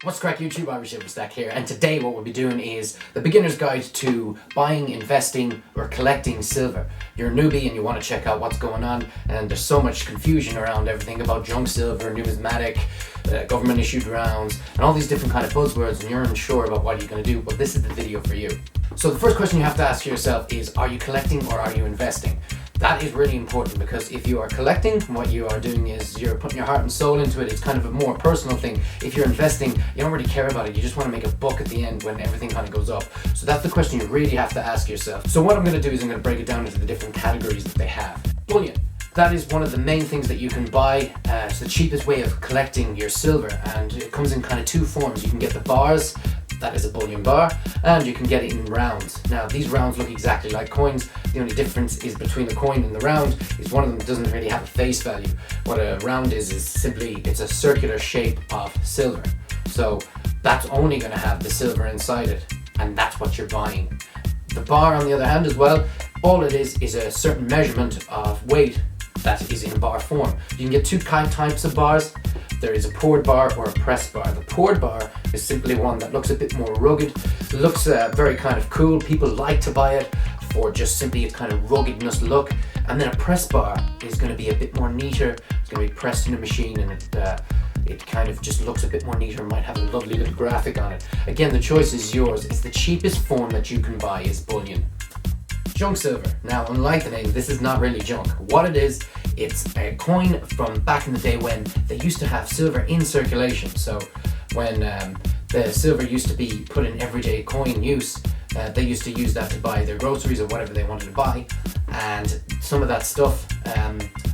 What's crack YouTube, Irish Silverstack here, and today what we'll be doing is the beginner's guide to buying, investing or collecting silver. You're a newbie and you want to check out what's going on, and there's so much confusion around everything about junk silver, numismatic, government issued rounds, and all these different kind of buzzwords, and you're unsure about what you're going to do. Well, this is the video for you. So the first question you have to ask yourself is, are you collecting or are you investing? That is really important, because if you are collecting, what you are doing is you're putting your heart and soul into it. It's kind of a more personal thing. If you're investing, you don't really care about it. You just want to make a buck at the end when everything kind of goes up. So that's the question you really have to ask yourself. So what I'm going to do is I'm going to break it down into the different categories that they have. Bullion. That is one of the main things that you can buy. It's the cheapest way of collecting your silver, and it comes in kind of two forms. You can get the bars, that is a bullion bar, and you can get it in rounds. Now these rounds look exactly like coins. The only difference is between the coin and the round is one of them doesn't really have a face value. What a round is simply, it's a circular shape of silver. So that's only going to have the silver inside it, and that's what you're buying. The bar, on the other hand, as well, all it is a certain measurement of weight that is in bar form. You can get two types of bars. There is a poured bar or a pressed bar. The poured bar is simply one that looks a bit more rugged. It looks very kind of cool. People like to buy it for just simply a kind of ruggedness look. And then a pressed bar is going to be a bit more neater. It's going to be pressed in a machine, and it kind of just looks a bit more neater and might have a lovely little graphic on it. Again, the choice is yours. It's the cheapest form that you can buy is bullion. Junk silver. Now, unlike the name, this is not really junk. What it is, it's a coin from back in the day when they used to have silver in circulation. So when the silver used to be put in everyday coin use, they used to use that to buy their groceries or whatever they wanted to buy. And some of that stuff,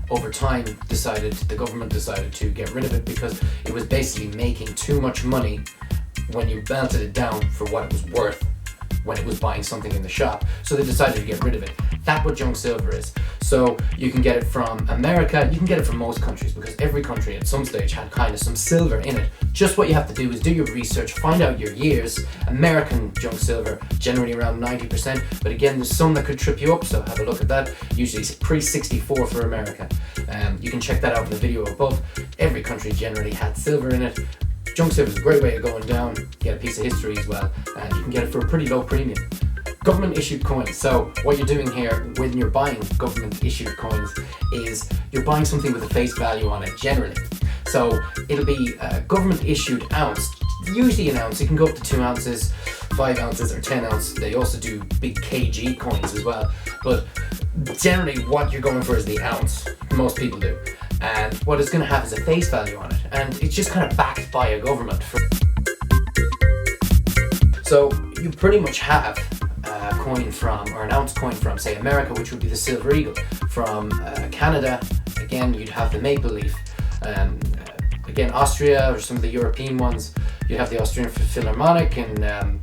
over time, the government decided to get rid of it because it was basically making too much money when you melted it down for what it was worth when it was buying something in the shop. So they decided to get rid of it. That's what junk silver is. So you can get it from America, you can get it from most countries, because every country at some stage had kind of some silver in it. Just what you have to do is do your research, find out your years. American junk silver, generally around 90%, but again, there's some that could trip you up, so have a look at that. Usually it's pre-64 for America. You can check that out in the video above. Every country generally had silver in it. Junk silver is a great way of going down, get a piece of history as well, and you can get it for a pretty low premium. Government issued coins. So what you're doing here when you're buying government issued coins is you're buying something with a face value on it generally. So it'll be a government issued ounce, usually an ounce. It can go up to 2 ounces, 5 ounces or 10 ounces. They also do big kg coins as well, but generally what you're going for is the ounce. Most people do. And what it's going to have is a face value on it, and it's just kind of backed by a government. So you pretty much have a coin from, or an ounce coin from, say, America, which would be the Silver Eagle. From Canada, again, you'd have the Maple Leaf. Again, Austria, or some of the European ones, you'd have the Austrian Philharmonic, and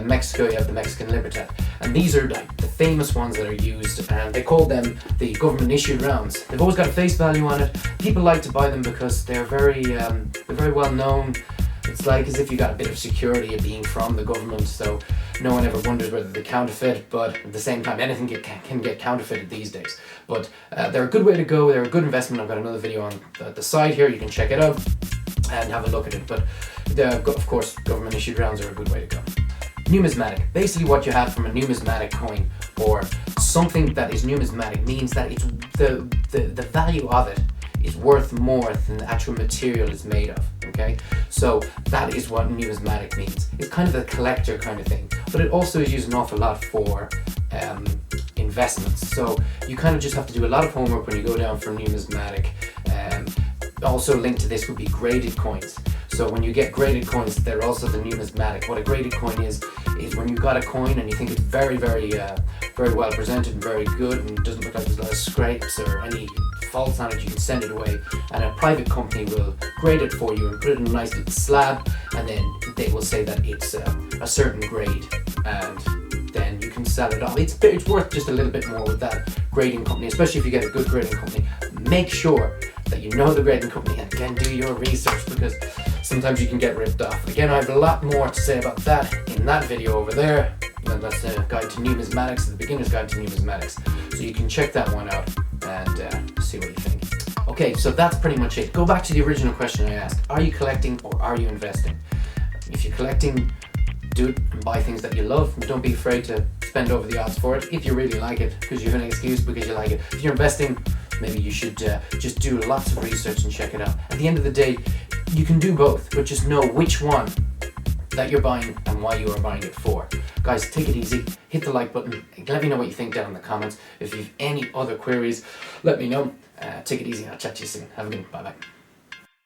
Mexico, you have the Mexican Libertad. And these are like the famous ones that are used, and they call them the government issued rounds. They've always got a face value on it. People like to buy them because they're very well known. It's like as if you got a bit of security of being from the government, so no one ever wonders whether they're counterfeit, but at the same time anything can get counterfeited these days. But they're a good way to go, they're a good investment. I've got another video on the side here, you can check it out and have a look at it. But of course, government issued rounds are a good way to go. Numismatic. Basically what you have from a numismatic coin, or something that is numismatic, means that it's the value of it is worth more than the actual material it's made of. Okay, so that is what numismatic means. It's kind of a collector kind of thing, but it also is used an awful lot for investments. So you kind of just have to do a lot of homework when you go down for numismatic. Also linked to this would be graded coins. So when you get graded coins, they're also the numismatic. What a graded coin is when you've got a coin and you think it's very well presented and very good and doesn't look like there's a lot of scrapes or any faults on it, you can send it away, and a private company will grade it for you and put it in a nice little slab, and then they will say that it's a certain grade, and then you can sell it off. It's worth just a little bit more with that grading company, especially if you get a good grading company. Make sure that you know the grading company and again do your research, because sometimes you can get ripped off. Again, I have a lot more to say about that in that video over there. And that's the guide to numismatics, the beginner's guide to numismatics. So you can check that one out and see what you think. Okay, so that's pretty much it. Go back to the original question I asked. Are you collecting or are you investing? If you're collecting, do it and buy things that you love. Don't be afraid to spend over the odds for it if you really like it, because you have an excuse because you like it. If you're investing, maybe you should just do lots of research and check it out. At the end of the day, you can do both, but just know which one that you're buying and why you are buying it for. Guys, take it easy. Hit the like button. Let me know what you think down in the comments. If you have any other queries, let me know. Take it easy. I'll chat to you soon. Have a good one. Bye bye.